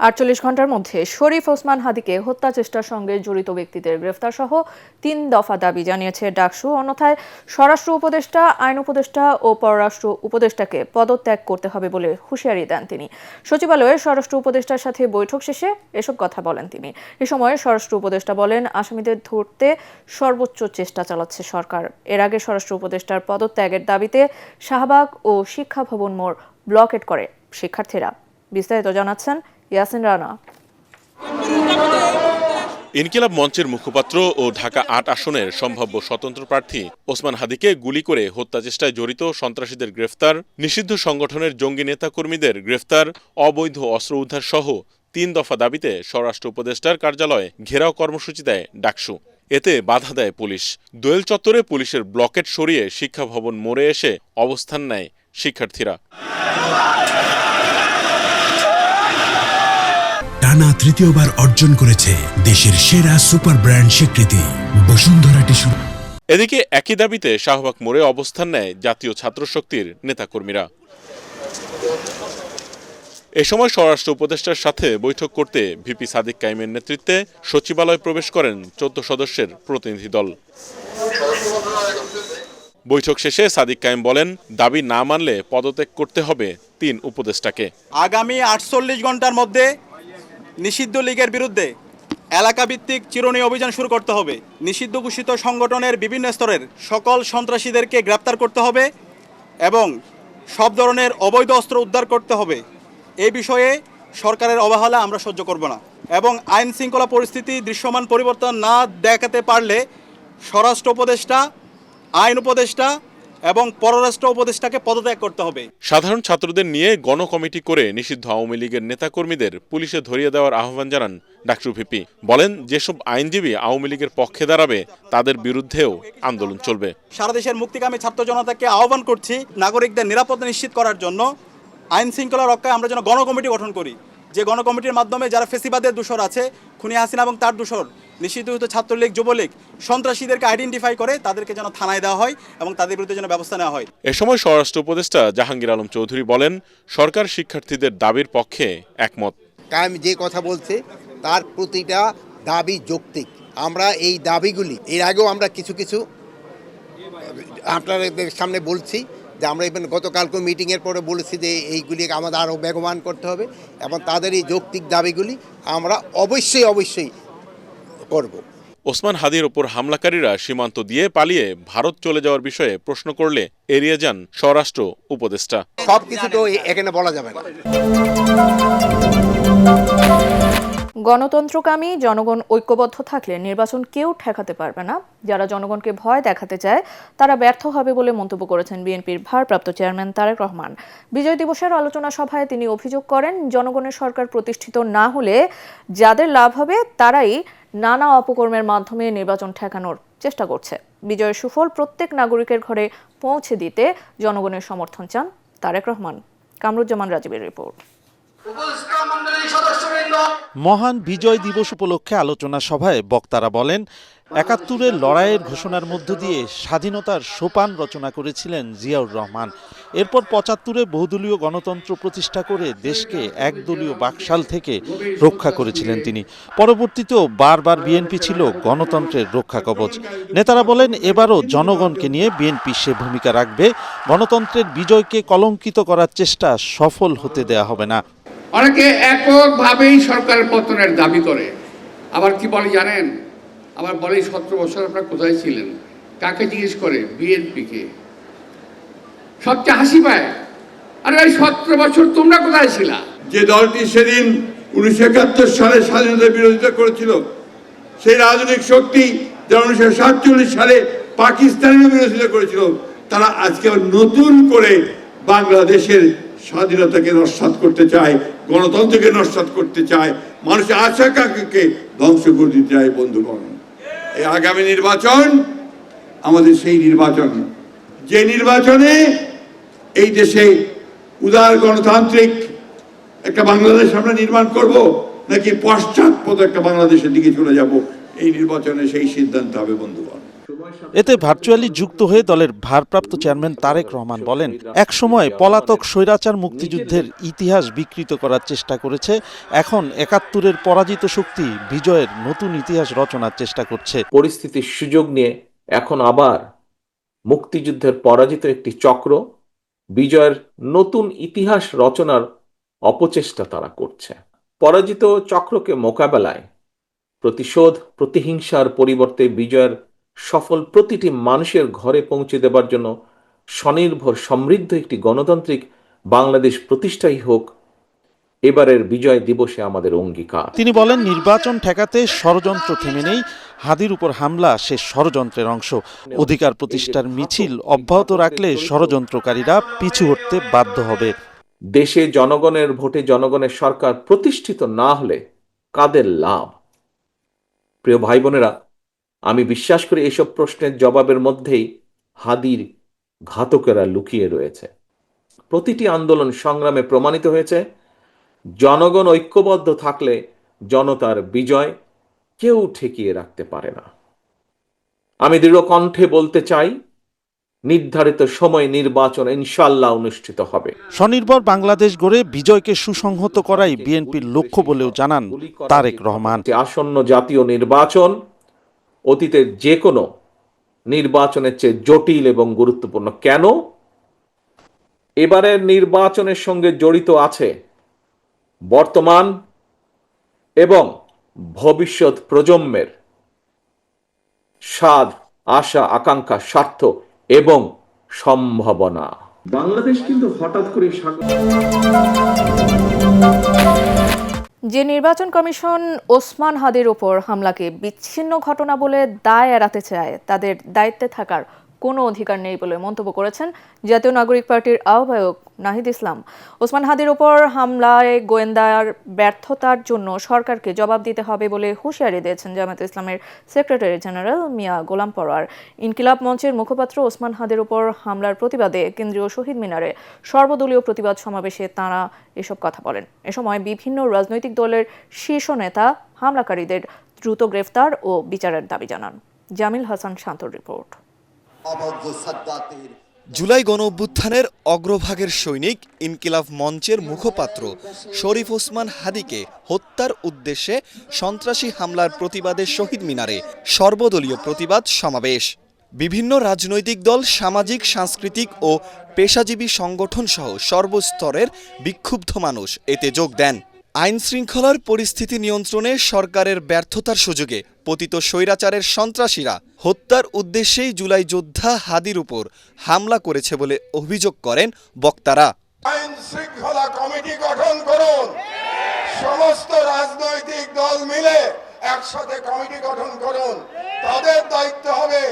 ৪৮ ঘন্টার মধ্যে শরীফ ওসমান হাদিকে হত্যা চেষ্টার সঙ্গে জড়িত ব্যক্তিদের গ্রেফতার সহ ৩ দফা দাবি জানিয়েছে ডাকসু। অন্যথায় স্বরাষ্ট্র উপদেষ্টা, আইন উপদেষ্টা ও পররাষ্ট্র উপদেষ্টাকে পদত্যাগ করতে হবে বলে হুঁশিয়ারি দেন তিনি। সচিবালয়ে স্বরাষ্ট্র উপদেষ্টার সাথে বৈঠক শেষে এসব কথা বলেন তিনি। এ সময় স্বরাষ্ট্র উপদেষ্টা বলেন, আসামিদের ধরতে সর্বোচ্চ চেষ্টা চালাচ্ছে সরকার। এর আগে স্বরাষ্ট্র উপদেষ্টার পদত্যাগের দাবিতে শাহবাগ ও শিক্ষা ভবন মোড় ব্লকেট করে শিক্ষার্থীরা। বিস্তারিত জানাচ্ছেন ইয়াসিন রানা। ইনকিলাব মঞ্চের মুখপাত্র ও ঢাকা ৮ আসনের সম্ভাব্য স্বতন্ত্র প্রার্থী ওসমান হাদিকে গুলি করে হত্যা চেষ্টায় জড়িত সন্ত্রাসীদের গ্রেফতার, নিষিদ্ধ সংগঠনের জঙ্গি নেতাকর্মীদের গ্রেফতার, অবৈধ অস্ত্র উদ্ধার সহ ৩ দফা দাবিতে স্বরাষ্ট্র উপদেষ্টার কার্যালয়ে ঘেরাও কর্মসূচি দেয় ডাকসু। এতে বাধা দেয় পুলিশ। দোয়েল চত্বরে পুলিশের ব্লকেট সরিয়ে শিক্ষা ভবন মোড়ে এসে অবস্থান নেয় শিক্ষার্থীরা। টানা তৃতীয়বার অর্জন করেছে দেশের সেরা সুপার ব্র্যান্ড স্বীকৃতি বসুন্ধরা টিস্যু। এদিকে একই দাবিতে শাহবাগ মোড়ে অবস্থান নেয় জাতীয় ছাত্রশক্তির নেতাকর্মীরা। এ সময় স্বরাষ্ট্র উপদেষ্টার সাথে বৈঠক করতে ভিপি সাদিক কাইমের নেতৃত্বে সচিবালয় প্রবেশ করেন ১৪ সদস্যের প্রতিনিধি দল। বৈঠক শেষে সাদিক কাইম বলেন, দাবি না মানলে পদত্যাগ করতে হবে ৩ উপদেষ্টাকে। আগামী ৪৮ ঘন্টার মধ্যে নিষিদ্ধ লীগের বিরুদ্ধে এলাকাভিত্তিক চিরুনি অভিযান শুরু করতে হবে। নিষিদ্ধ ঘোষিত সংগঠনের বিভিন্ন স্তরের সকল সন্ত্রাসীদেরকে গ্রেপ্তার করতে হবে এবং সব ধরনের অবৈধ অস্ত্র উদ্ধার করতে হবে। এই বিষয়ে সরকারের অবহেলা আমরা সহ্য করব না এবং আইন শৃঙ্খলা পরিস্থিতি দৃশ্যমান পরিবর্তন না দেখাতে পারলে স্বরাষ্ট্র উপদেষ্টা, আইন উপদেষ্টা এবং পররাষ্ট্র উপদেষ্টাকে পদত্যাগ করতে হবে। সাধারণ ছাত্রদের নিয়ে গণকমিটি করে নিষিদ্ধ আওয়ামী লীগের নেতাকর্মীদের পুলিশে ধরিয়ে দেওয়ার আহ্বান জানান ডাকসু ভিপি। বলেন, যেসব আইনজীবী আওয়ামী লীগের পক্ষে দাঁড়াবে তাদের বিরুদ্ধেও আন্দোলন চলবে। সারা দেশের মুক্তিকামী ছাত্র জনতাকে আহ্বান করছি, নাগরিকদের নিরাপত্তা নিশ্চিত করার জন্য আইন শৃঙ্খলা রক্ষায় আমরা যেন গণকমিটি গঠন করি, যে গণকমিটির মাধ্যমে যারা ফেসিবাদের দোষর আছে, খুনি হাসিনা এবং তার দোষর, নিষিদ্ধ ছাত্রলীগ, যুবলীগ, সন্ত্রাসীদেরকে আইডেন্টিফাই করে তাদেরকে যেন থানায় দেওয়া হয় এবং তাদের বিরুদ্ধে যেন ব্যবস্থা নেওয়া হয়। এ সময় স্বরাষ্ট্র উপদেষ্টা জাহাঙ্গীর আলম চৌধুরী বলেন, সরকার শিক্ষার্থীদের দাবির পক্ষে একমত। কায়েম যে কথা বলছে তার প্রতিটা দাবি যৌক্তিক। আমরা এই দাবিগুলি এর আগেও আমরা কিছু আপনাদের সামনে বলছি যে আমরা ইভেন গতকালকে মিটিংয়ের পরে বলেছি যে এইগুলি আমাদের আরও বেগবান করতে হবে এবং তাদের এই যৌক্তিক দাবিগুলি আমরা অবশ্যই করব। ওসমান হাদির ওপর হামলাকারীরা সীমান্ত দিয়ে পালিয়ে ভারত চলে যাওয়ার বিষয়ে প্রশ্ন করলে এড়িয়ে যান স্বরাষ্ট্র উপদেষ্টা। সবকিছু তো এখানে বলা যাবে না। গণতন্ত্রকামী জনগণ ঐক্যবদ্ধ থাকলে নির্বাচন কেউ ঠেকাতে পারবে না। যারা জনগণকে ভয় দেখাতে চায় তারা ব্যর্থ হবে বলে মন্তব্য করেছেন বিএনপির ভারপ্রাপ্ত চেয়ারম্যান তারেক রহমান। বিজয় দিবসের আলোচনা সভায় তিনি অভিযোগ করেন, জনগণের সরকার প্রতিষ্ঠিত না হলে যাদের লাভ হবে তারাই নানা অপকর্মের মাধ্যমে নির্বাচন ঠেকানোর চেষ্টা করছে। বিজয়ের সুফল প্রত্যেক নাগরিকের ঘরে পৌঁছে দিতে জনগণের সমর্থন চান তারেক রহমান। কামরুজ্জামান রাজীবের রিপোর্ট। মহান বিজয় দিবস উপলক্ষে আলোচনা সভায় বক্তারা বলেন, ৭১-এর লড়াইয়ের ঘোষণার মধ্য দিয়ে স্বাধীনতার সোপান রচনা করেছিলেন জিয়াউর রহমান। এরপর ৭৫-এ বহুদলীয় গণতন্ত্র প্রতিষ্ঠা করে দেশকে একদলীয় বাকশাল থেকে রক্ষা করেছিলেন তিনি। পরবর্তীতেও বারবার বিএনপি ছিল গণতন্ত্রের রক্ষা কবচ। নেতারা বলেন, এবারও জনগণকে নিয়ে বিএনপি সে ভূমিকা রাখবে। গণতন্ত্রের বিজয়কে কলঙ্কিত করার চেষ্টা সফল হতে দেয়া হবে না। অনেকে এককভাবেই সরকারের পতনের দাবি করে, আবার কি বলে জানেন, আবার বলে ১৭ বছর আপনারা কোথায় ছিলেন। কাকে জিজ্ঞেস করে? বিএনপিকে। সবচেয়ে হাসি পায়, আরে ভাই ১৭ বছর তোমরা কোথায় ছিলা? যে দলটি সেদিন ১৯৭১ সালে স্বাধীনতার বিরোধিতা করেছিল, সেই রাজনৈতিক শক্তি যারা ১৯৪৭ সালে পাকিস্তানের বিরোধিতা করেছিল, তারা আজকে নতুন করে বাংলাদেশের স্বাধীনতাকে নস্যাৎ করতে চায়, গণতন্ত্রকে নস্যাৎ করতে চায়, মানুষের আশা আকাঙ্ক্ষাকে ধ্বংস করে দিতে চায়। বন্ধুগণ, এই আগামী নির্বাচন আমাদের সেই নির্বাচন, যে নির্বাচনে এই দেশে উদার গণতান্ত্রিক একটা বাংলাদেশ আমরা নির্মাণ করব নাকি পশ্চাৎপদ একটা বাংলাদেশের দিকে চলে যাব, এই নির্বাচনে সেই সিদ্ধান্ত হবে। বন্ধুগণ, এতে ভার্চুয়ালি যুক্ত হয়ে দলের ভারপ্রাপ্ত চেয়ারম্যান তারেক রহমান বলেন, একসময় পলাতক স্বৈরাচার মুক্তিযুদ্ধের ইতিহাস বিকৃত করার চেষ্টা করেছে, এখন ৭১-এর পরাজিত শক্তি বিজয়ের নতুন ইতিহাস রচনার চেষ্টা করছে। পরিস্থিতির সুযোগ নিয়ে এখন আবার মুক্তিযুদ্ধের পরাজিত একটি চক্র বিজয়ের নতুন ইতিহাস রচনার অপচেষ্টা তারা করছে। পরাজিত চক্রকে মোকাবেলায় প্রতিশোধ, প্রতিহিংসার পরিবর্তে বিজয়ের সফল প্রতিটি মানুষের ঘরে পৌঁছে দেবার জন্য স্বনির্ভর সমৃদ্ধ একটি গণতান্ত্রিক বাংলাদেশ প্রতিষ্ঠাই হোক এবারের বিজয় দিবসে আমাদের অঙ্গীকার। তিনি বলেন, নির্বাচন ঠেকাতে ষড়যন্ত্র থেমে নেই, হাদির উপর হামলা সে ষড়যন্ত্রের অংশ। অধিকার প্রতিষ্ঠার মিছিল অব্যাহত রাখলে ষড়যন্ত্রকারীরা পিছু হটতে বাধ্য হবে। দেশে জনগণের ভোটে জনগণের সরকার প্রতিষ্ঠিত না হলে কাদের লাভ? প্রিয় ভাই বোনেরা, আমি বিশ্বাস করি এসব প্রশ্নের জবাবের মধ্যেই হাদির ঘাতকেরা লুকিয়ে রয়েছে। প্রতিটি আন্দোলন সংগ্রামে প্রমাণিত হয়েছে, জনগণ ঐক্যবদ্ধ থাকলে জনতার বিজয় কেউ ঠেকিয়ে রাখতে পারে না। আমি দৃঢ় কণ্ঠে বলতে চাই, নির্ধারিত সময় নির্বাচন ইনশাআল্লাহ অনুষ্ঠিত হবে। স্বনির্ভর বাংলাদেশ গড়ে বিজয়কে সুসংহত করাই বিএনপির লক্ষ্য বলেও জানান তারেক রহমান। আসন্ন জাতীয় নির্বাচন অতীতের যে কোনো নির্বাচনের চেয়ে জটিল এবং গুরুত্বপূর্ণ। কেন? এবারের নির্বাচনের সঙ্গে জড়িত আছে বর্তমান এবং ভবিষ্যৎ প্রজন্মের স্বাদ, আশা, আকাঙ্ক্ষা, স্বার্থ এবং সম্ভাবনা। বাংলাদেশ কিন্তু হঠাৎ করে যে নির্বাচন কমিশন ওসমান হাদির উপর হামলাকে বিচ্ছিন্ন ঘটনা বলে দায় এড়াতে চায়, তাদের দায়িত্বে থাকার কোনো অধিকার নেই বলে মন্তব্য করেছেন জাতীয় নাগরিক পার্টির আহ্বায়ক নাহিদ ইসলাম। ওসমান হাদির উপর হামলায় গোয়েন্দার ব্যর্থতার জন্য সরকারকে জবাব দিতে হবে বলে হুঁশিয়ারি দিয়েছেন জামায়াতে ইসলামের সেক্রেটারি জেনারেল মিয়া গোলাম পরোয়ার। ইনকিলাব মঞ্চের মুখপাত্র ওসমান হাদির উপর হামলার প্রতিবাদে কেন্দ্রীয় শহীদ মিনারে সর্বদলীয় প্রতিবাদ সমাবেশে তাঁরা এসব কথা বলেন। এ সময় বিভিন্ন রাজনৈতিক দলের শীর্ষ নেতা হামলাকারীদের দ্রুত গ্রেফতার ও বিচারের দাবি জানান। জামিল হাসান শান্তর রিপোর্ট। জুলাই গণঅভ্যুত্থানের অগ্রভাগের সৈনিক ইনকিলাব মঞ্চের মুখপাত্র শরীফ ওসমান হাদিকে হত্যার উদ্দেশ্যে সন্ত্রাসী হামলার প্রতিবাদে শহীদ মিনারে সর্বদলীয় প্রতিবাদ সমাবেশ। বিভিন্ন রাজনৈতিক দল, সামাজিক, সাংস্কৃতিক ও পেশাজীবী সংগঠন সহ সর্বস্তরের বিক্ষুব্ধ মানুষ এতে যোগ দেন। আইন শৃঙ্খলার পরিস্থিতি নিয়ন্ত্রণে সরকারের ব্যর্থতার সুযোগে পতিত স্বৈরাচারের সন্ত্রাসীরা হত্যার উদ্দেশ্যেই জুলাই যোদ্ধা হাদির উপর হামলা করেছে বলে অভিযোগ করেন বক্তারা। আইন শৃঙ্খলা কমিটি গঠন করুন, সমস্ত রাজনৈতিক দল মিলে একসাথে কমিটি গঠন করুন। তাদের দায়িত্ব হবে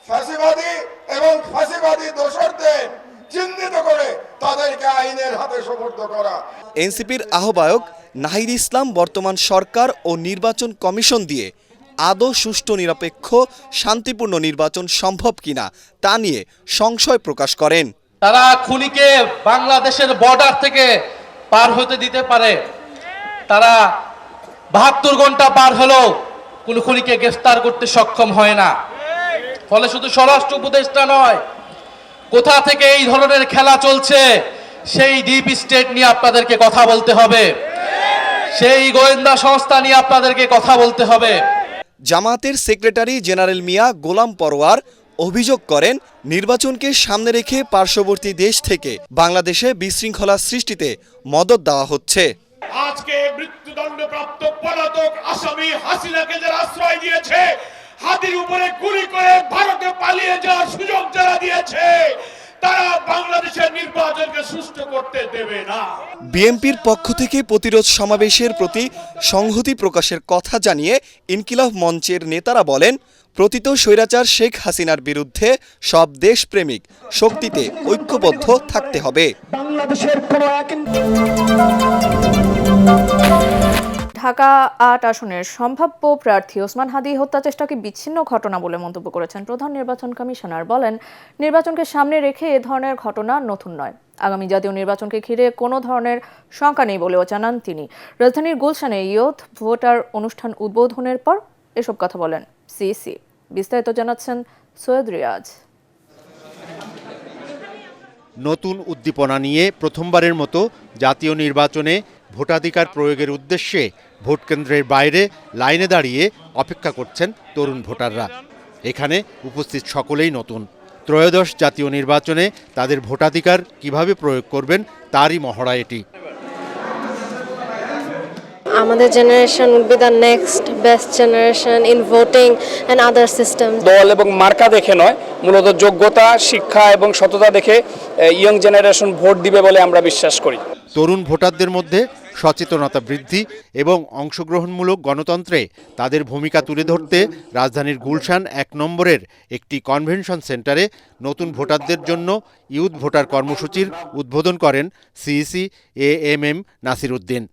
ফ্যাসিবাদী এবং ফ্যাসিবাদী দোষরদের চিহ্নিত করে তাদেরকে আইনের হাতে সোপর্দ করা। এনসিপির আহ্বায়ক নাহিদ ইসলাম বর্তমান সরকার ও নির্বাচন কমিশন দিয়ে আদৌ সুষ্ঠু, নিরপেক্ষ, শান্তিপূর্ণ নির্বাচন সম্ভব কিনা তা নিয়ে সংশয় প্রকাশ করেন। তারা খুনিকে বাংলাদেশের বর্ডার থেকে পার হতে দিতে পারে, তারা ৭২ ঘন্টা পার হলেও কোনো খুনিকে গ্রেফতার করতে সক্ষম হয় না। ফলে শুধু স্বরাষ্ট্র উপদেষ্টা নয়, কোথা থেকে এই ধরনের খেলা চলছে সেই ডিপ স্টেট নিয়ে আপনাদেরকে কথা বলতে হবে, সেই গোয়েন্দা সংস্থা নিয়ে আপনাদেরকে কথা বলতে হবে। জামায়াতের সেক্রেটারি জেনারেল মিয়া গোলাম পরোয়ার অভিযোগ করেন, নির্বাচনকে সামনে রেখে পার্শ্ববর্তী দেশ থেকে বাংলাদেশে বিশৃঙ্খলা সৃষ্টিতে মদদ দেওয়া হচ্ছে। আজকে মৃত্যুদণ্ডপ্রাপ্ত পলাতক আসামি হাসিনাকে যারা আশ্রয় দিয়েছে, হাদির উপরে গুলি করে ভারতে পালিয়ে যাওয়ার সুযোগ যারা দিয়েছে, তারা বাংলাদেশের নির্বাচনকে সুষ্ঠু করতে দেবে না। বিএনপির পক্ষ থেকে প্রতিরোধ সমাবেশের প্রতি সংহতি প্রকাশের কথা জানিয়ে ইনকিলাব মঞ্চের নেতারা বলেন, প্রতীত স্বৈরাচার শেখ হাসিনার বিরুদ্ধে সব দেশপ্রেমিক শক্তিতে ঐক্যবদ্ধ থাকতে হবে। ঢাকা ৮ আসনের সম্ভাব্য প্রার্থী ওসমান হাদি হত্যা চেষ্টাকে বিচ্ছিন্ন ঘটনা বলে মন্তব্য করেছেন প্রধান নির্বাচন কমিশনার। বলেন, নির্বাচনকে সামনে রেখে এ ধরনের ঘটনা নতুন নয়। আগামী জাতীয় নির্বাচনকে ঘিরে কোনো ধরনের শঙ্কা নেই বলেও জানান তিনি। রাজধানীর গুলশানে ইয়ুথ ভোটার অনুষ্ঠান উদ্বোধনের পর এসব কথা বলেন সিইসি। বিস্তারিত জানাচ্ছেন সৈয়দ রিয়াজ। নতুন উদ্দীপনা নিয়ে প্রথমবারের মতো জাতীয় নির্বাচনে ভোটাধিকার প্রয়োগের উদ্দেশ্যে ভোটকেন্দ্রের বাইরে লাইনে দাঁড়িয়ে অপেক্ষা করছেন তরুণ ভোটাররা। এখানে উপস্থিত সকলেই নতুন। ত্রয়োদশ জাতীয় নির্বাচনে তাদের ভোটাধিকার কিভাবে প্রয়োগ করবেন তারই মহড়া এটি। আমাদের generation will be the next best generation in voting and other system. দল এবং মার্কা দেখে নয়, মূলত যোগ্যতা, শিক্ষা এবং সততা দেখে ইয়ং জেনারেশন ভোট দিবে বলে আমরা বিশ্বাস করি। তরুণ ভোটারদের মধ্যে সচেতনতা বৃদ্ধি এবং অংশগ্রহণমূলক গণতন্ত্রে তাদের ভূমিকা তুলে ধরতে রাজধানীর গুলশান ১ নম্বরের একটি কনভেনশন সেন্টারে নতুন ভোটারদের জন্য ইউথ ভোটার কর্মসূচির উদ্বোধন করেন সিইসি AMM নাসির উদ্দিন।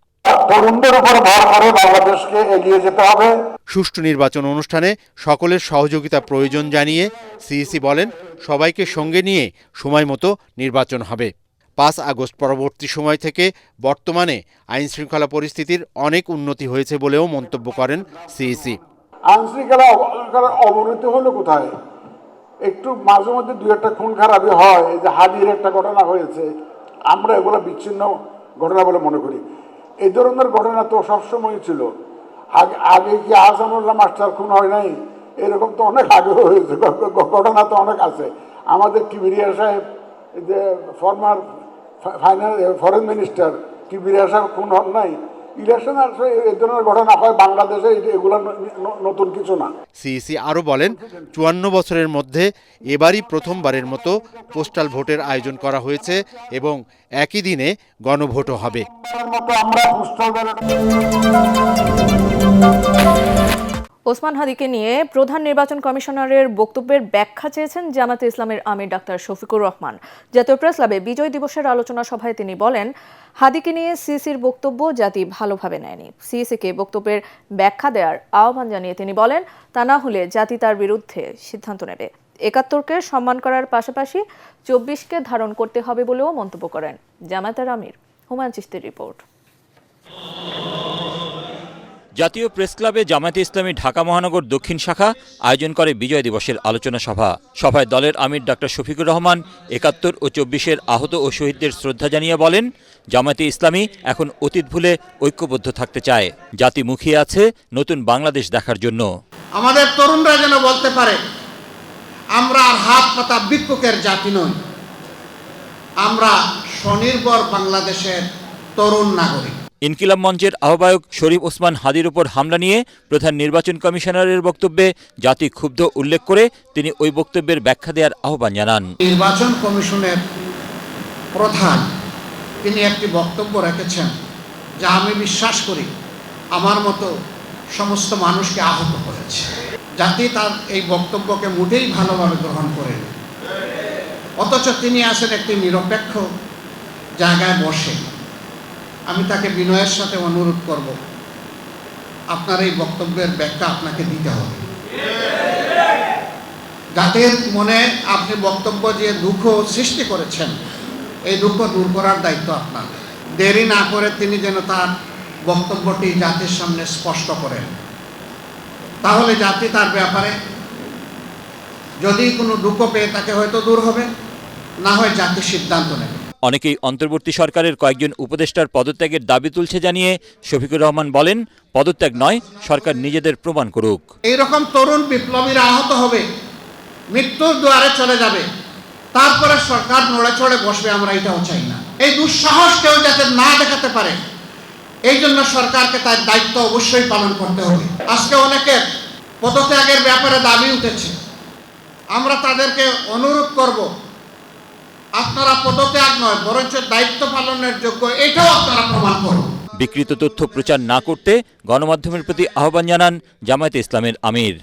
তরুণদের উপর ভর করে বাংলাদেশকে এগিয়ে যেতে হবে। সুষ্ঠু নির্বাচন অনুষ্ঠানে সকলের সহযোগিতা প্রয়োজন জানিয়ে সিইসি বলেন, সবাইকে সঙ্গে নিয়ে সময় মতো নির্বাচন হবে। ৫ আগস্ট পরবর্তী সময় থেকে বর্তমানে আইনশৃঙ্খলা পরিস্থিতির অনেক উন্নতি হয়েছে বলেও মন্তব্য করেন সিইসি। আইনশৃঙ্খলা অবনতি হলো কোথায়? একটু মাঝে মধ্যে দুই একটা খুন খারাপি হয়, এই যে হাদির একটা ঘটনা হয়েছে, আমরা এগুলো বিচ্ছিন্ন ঘটনা বলে মনে করি। এই ধরনের ঘটনা তো সবসময় ছিল। আগে কি আহসানুল্লাহ মাস্টার খুন হয় নাই? এরকম তো অনেক আগে হয়েছে, ঘটনা তো অনেক আছে। আমাদের কিবরিয়া সাহেব, যে ফরমার ফরেন মিনিস্টার কিবরিয়া সাহেব খুন হন নাই। ইলেকশন আসলে এই ধরনের ঘটনা হয় বাংলাদেশে, এগুলো নতুন কিছু না। সিইসি আরও বলেন, ৫৪ বছরের মধ্যে এবারই প্রথমবারের মতো পোস্টাল ভোটের আয়োজন করা হয়েছে এবং একই দিনে গণভোটও হবে। ওসমান হাদিকে নিয়ে প্রধান নির্বাচন কমিশনারের বক্তব্যের ব্যাখ্যা চেয়েছেন জামায়াতে ইসলামের আমির ডাক্তার শফিকুর রহমান। জাতীয় প্রেস ক্লাবে বিজয় দিবসের আলোচনা সভায় তিনি বলেন, হাদিকে নিয়ে সিইসির বক্তব্য জাতি ভালোভাবে নেয়নি। সিইসিকে বক্তব্যের ব্যাখ্যা দেওয়ার আহ্বান জানিয়ে তিনি বলেন, তা না হলে জাতি তার বিরুদ্ধে সিদ্ধান্ত নেবে। ৭১কে সম্মান করার পাশাপাশি ২৪কে ধারণ করতে হবে বলেও মন্তব্য করেন জামায়াতের আমির। হুমায়ুন চিশতির রিপোর্ট। জাতীয় প্রেস ক্লাবে জামায়াতে ইসলামী ঢাকা মহানগর দক্ষিণ শাখা আয়োজন করে বিজয় দিবসের আলোচনা সভা। সভায় দলের আমির ডাক্তার শফিকুর রহমান ৭১ ও ২৪-এর আহত ও শহীদদের শ্রদ্ধা জানিয়ে বলেন, জামায়াতে ইসলামী এখন অতীত ভুলে ঐক্যবদ্ধ থাকতে চায়। জাতি মুখিয়ে আছে নতুন বাংলাদেশ দেখার জন্য। আমাদের তরুণরা যেন বলতে পারে, আমরা আর হাত পাতা ভিক্ষুকের জাতি নই, আমরা স্বনির্ভর বাংলাদেশের তরুণ নাগরিক। ইনকিলাব মঞ্চের আহ্বায়ক শরীফ ওসমান হাদির উপর হামলা নিয়ে প্রধান নির্বাচন কমিশনারের বক্তব্যে জাতি ক্ষুব্ধ উল্লেখ করে তিনি ওই বক্তব্যের ব্যাখ্যা দেওয়ার আহ্বান জানান। নির্বাচন কমিশনের প্রধান তিনি একটি বক্তব্য রেখেছেন, যা আমি বিশ্বাস করি আমার মতো সমস্ত মানুষকে আহত করেছে। জাতি তার এই বক্তব্যকে মোটেই ভালোভাবে গ্রহণ করেন, অথচ তিনি আছেন একটি নিরপেক্ষ জায়গায় বসে। আমি তাকে বিনয়ের সাথে অনুরোধ করব, আপনার এই বক্তব্যের ব্যাখ্যা আপনাকে দিতে হবে। জাতির মনে আপনি বক্তব্য যে দুঃখ সৃষ্টি করেছেন, এই দুঃখ দূর করার দায়িত্ব আপনার। দেরি না করে তিনি যেন তার বক্তব্যটি জাতির সামনে স্পষ্ট করেন, তাহলে জাতি তার ব্যাপারে যদি কোনো দুঃখ পেয়ে তাকে হয়তো দূর হবে, না হয় জাতি সিদ্ধান্ত নেবে। অনেকেই অন্তর্বর্তী সরকারের কয়েকজন উপদেষ্টার পদত্যাগের দাবি তুলছে জানিয়ে শফিকুর রহমান বলেন, পদত্যাগ নয়, সরকার নিজেদের প্রমাণ করুক। এইরকম তরুণ বিপ্লবীরা আহত হবে, মৃত্যুর দুয়ারে চলে যাবে, তারপরে সরকার নড়ে চড়ে বসবে, আমরা এটাও চাই না। এই দুঃসাহস কেউ যাতে না দেখাতে পারে, এই জন্য সরকারকে তার দায়িত্ব অবশ্যই পালন করতে হবে। আজকে অনেকের পদত্যাগের ব্যাপারে দাবি উঠেছে, আমরা তাদেরকে অনুরোধ করব, আপনারা পদত্যাগ নয় বরঞ্চ দায়িত্ব পালনের যোগ্য, এটাও আপনারা প্রমাণ করুন। বিকৃত তথ্য প্রচার না করতে গণমাধ্যমের প্রতি আহ্বান জানান জামায়াতে ইসলামের আমির।